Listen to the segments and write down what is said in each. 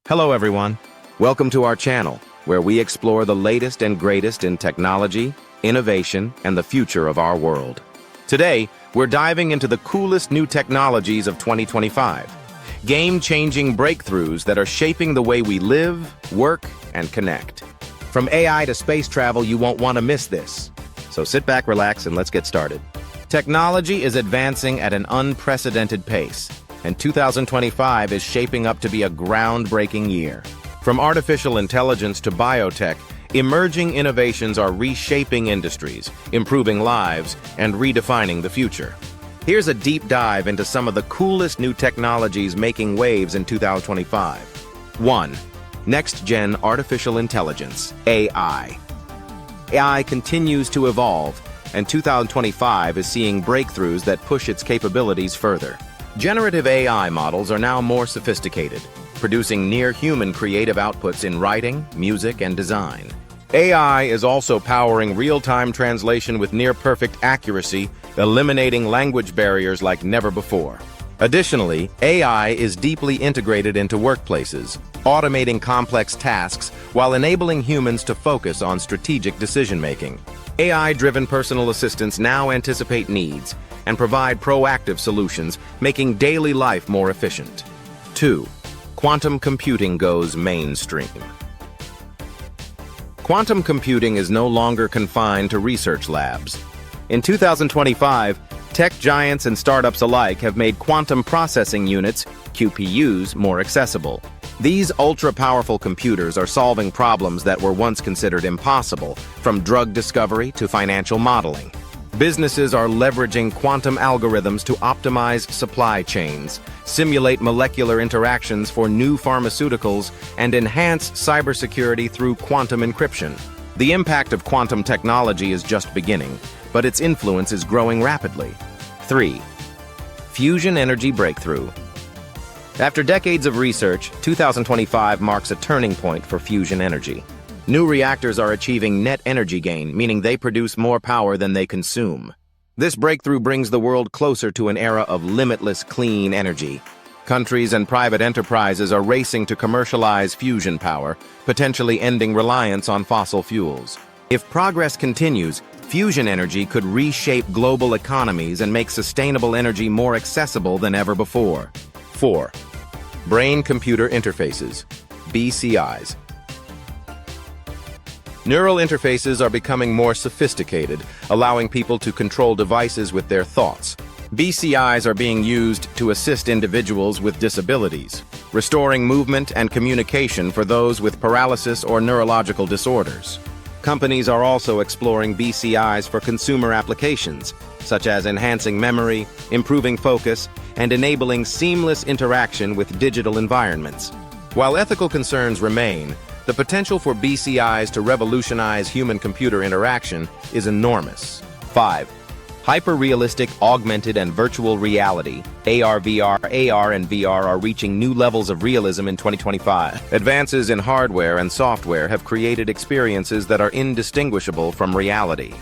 Hello everyone. Welcome to our channel, where we explore the latest and greatest in technology, innovation, and the future of our world. Today, we're diving into the coolest new technologies of 2025. Game-changing breakthroughs that are shaping the way we live, work, and connect. From AI to space travel, you won't want to miss this. So sit back, relax, and let's get started. Technology is advancing at an unprecedented pace, and 2025 is shaping up to be a groundbreaking year. From artificial intelligence to biotech, emerging innovations are reshaping industries, improving lives, and redefining the future. Here's a deep dive into some of the coolest new technologies making waves in 2025. 1. Next-gen artificial intelligence, AI. AI continues to evolve, and 2025 is seeing breakthroughs that push its capabilities further. Generative AI models are now more sophisticated, producing near-human creative outputs in writing, music, and design. AI is also powering real-time translation with near-perfect accuracy, eliminating language barriers like never before. Additionally, AI is deeply integrated into workplaces, automating complex tasks while enabling humans to focus on strategic decision-making. AI-driven personal assistants now anticipate needs and provide proactive solutions, making daily life more efficient. 2. Quantum computing goes mainstream. Quantum computing is no longer confined to research labs. In 2025, tech giants and startups alike have made quantum processing units, QPUs, more accessible. These ultra-powerful computers are solving problems that were once considered impossible, from drug discovery to financial modeling. Businesses are leveraging quantum algorithms to optimize supply chains, simulate molecular interactions for new pharmaceuticals, and enhance cybersecurity through quantum encryption. The impact of quantum technology is just beginning, but its influence is growing rapidly. 3. Fusion energy breakthrough. After decades of research, 2025 marks a turning point for fusion energy. New reactors are achieving net energy gain, meaning they produce more power than they consume. This breakthrough brings the world closer to an era of limitless clean energy. Countries and private enterprises are racing to commercialize fusion power, potentially ending reliance on fossil fuels. If progress continues, fusion energy could reshape global economies and make sustainable energy more accessible than ever before. 4. Brain-computer interfaces, BCIs. Neural interfaces are becoming more sophisticated, allowing people to control devices with their thoughts. BCIs are being used to assist individuals with disabilities, restoring movement and communication for those with paralysis or neurological disorders. Companies are also exploring BCIs for consumer applications, such as enhancing memory, improving focus, and enabling seamless interaction with digital environments. While ethical concerns remain, the potential for BCIs to revolutionize human-computer interaction is enormous. 5. Hyper-realistic augmented and virtual reality, AR/VR. AR and VR are reaching new levels of realism in 2025. Advances in hardware and software have created experiences that are indistinguishable from reality.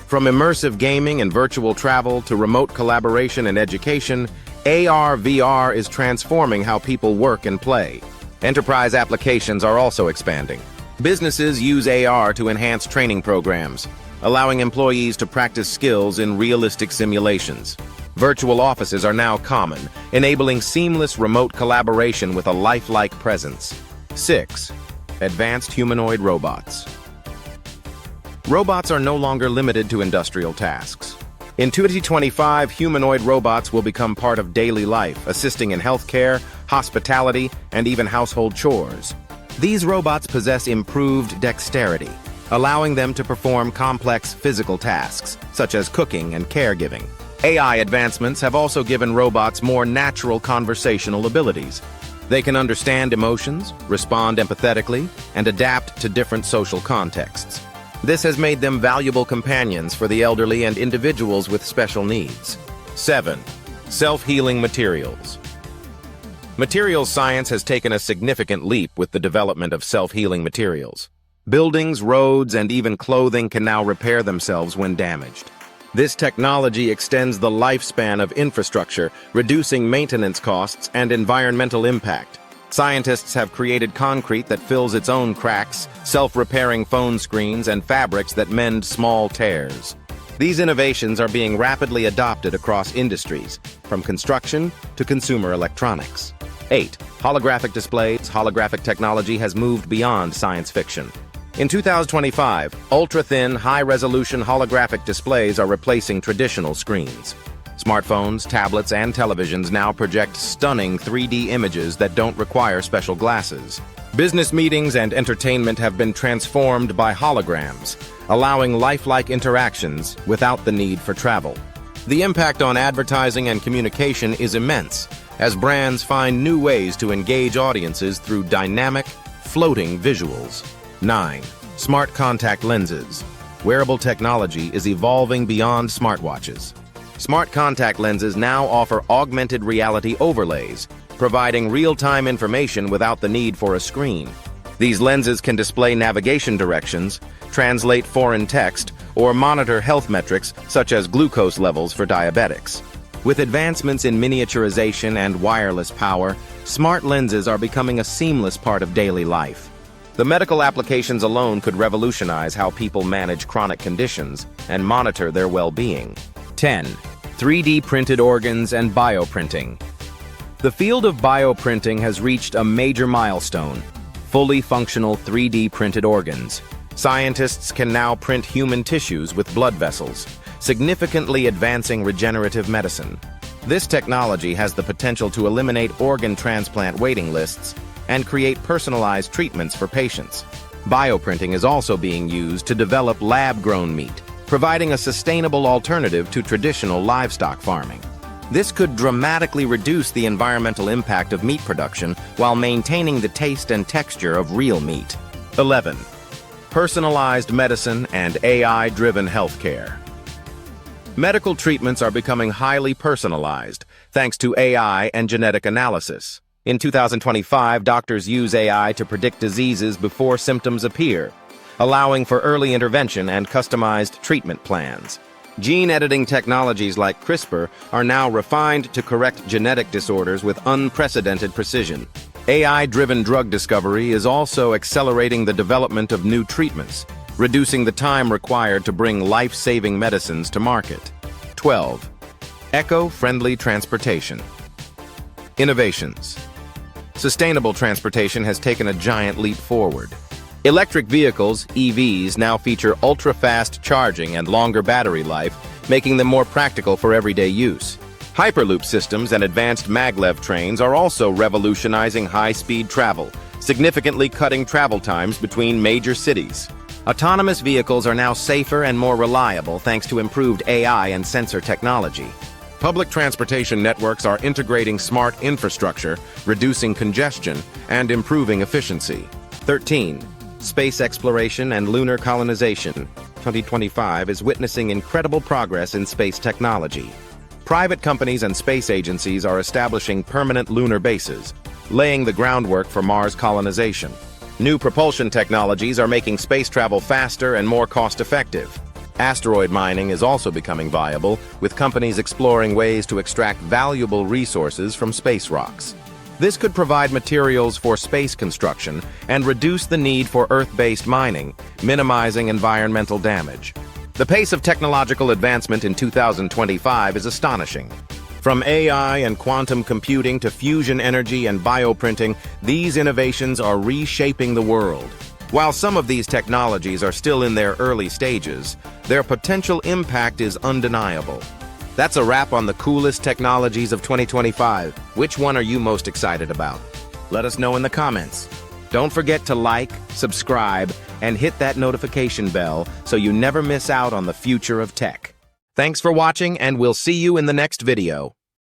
From immersive gaming and virtual travel to remote collaboration and education, AR/VR is transforming how people work and play. Enterprise applications are also expanding. Businesses use AR to enhance training programs, allowing employees to practice skills in realistic simulations. Virtual offices are now common, enabling seamless remote collaboration with a lifelike presence. 6. Advanced humanoid robots. Robots are no longer limited to industrial tasks. In 2025, humanoid robots will become part of daily life, assisting in healthcare, hospitality, and even household chores. These robots possess improved dexterity, allowing them to perform complex physical tasks, such as cooking and caregiving. AI advancements have also given robots more natural conversational abilities. They can understand emotions, respond empathetically, and adapt to different social contexts. This has made them valuable companions for the elderly and individuals with special needs. 7. Self-healing materials. Materials science has taken a significant leap with the development of self-healing materials. Buildings, roads, and even clothing can now repair themselves when damaged. This technology extends the lifespan of infrastructure, reducing maintenance costs and environmental impact. Scientists have created concrete that fills its own cracks, self-repairing phone screens, and fabrics that mend small tears. These innovations are being rapidly adopted across industries, from construction to consumer electronics. 8. Holographic displays. Holographic technology has moved beyond science fiction. In 2025, ultra-thin, high-resolution holographic displays are replacing traditional screens. Smartphones, tablets, and televisions now project stunning 3D images that don't require special glasses. Business meetings and entertainment have been transformed by holograms, allowing lifelike interactions without the need for travel. The impact on advertising and communication is immense, as brands find new ways to engage audiences through dynamic, floating visuals. 9. Smart contact lenses. Wearable technology is evolving beyond smartwatches. Smart contact lenses now offer augmented reality overlays, providing real-time information without the need for a screen. These lenses can display navigation directions, translate foreign text, or monitor health metrics such as glucose levels for diabetics. With advancements in miniaturization and wireless power, smart lenses are becoming a seamless part of daily life. The medical applications alone could revolutionize how people manage chronic conditions and monitor their well-being. 10. 3D printed organs and bioprinting. The field of bioprinting has reached a major milestone: fully functional 3D printed organs. Scientists can now print human tissues with blood vessels, significantly advancing regenerative medicine. This technology has the potential to eliminate organ transplant waiting lists and create personalized treatments for patients. Bioprinting is also being used to develop lab-grown meat, providing a sustainable alternative to traditional livestock farming. This could dramatically reduce the environmental impact of meat production while maintaining the taste and texture of real meat. 11. Personalized medicine and AI-driven healthcare. Medical treatments are becoming highly personalized, thanks to AI and genetic analysis. In 2025, doctors use AI to predict diseases before symptoms appear, allowing for early intervention and customized treatment plans. Gene editing technologies like CRISPR are now refined to correct genetic disorders with unprecedented precision. AI-driven drug discovery is also accelerating the development of new treatments, reducing the time required to bring life-saving medicines to market. 12. Eco-friendly transportation. Innovations. Sustainable transportation has taken a giant leap forward. Electric vehicles, EVs, now feature ultra-fast charging and longer battery life, making them more practical for everyday use. Hyperloop systems and advanced maglev trains are also revolutionizing high-speed travel, significantly cutting travel times between major cities. Autonomous vehicles are now safer and more reliable thanks to improved AI and sensor technology. Public transportation networks are integrating smart infrastructure, reducing congestion, and improving efficiency. 13. Space exploration and lunar colonization. 2025 is witnessing incredible progress in space technology. Private companies and space agencies are establishing permanent lunar bases, laying the groundwork for Mars colonization. New propulsion technologies are making space travel faster and more cost-effective. Asteroid mining is also becoming viable, with companies exploring ways to extract valuable resources from space rocks. This could provide materials for space construction and reduce the need for Earth-based mining, minimizing environmental damage. The pace of technological advancement in 2025 is astonishing. From AI and quantum computing to fusion energy and bioprinting, these innovations are reshaping the world. While some of these technologies are still in their early stages, their potential impact is undeniable. That's a wrap on the coolest technologies of 2025. Which one are you most excited about? Let us know in the comments. Don't forget to like, subscribe, and hit that notification bell so you never miss out on the future of tech. Thanks for watching, and we'll see you in the next video.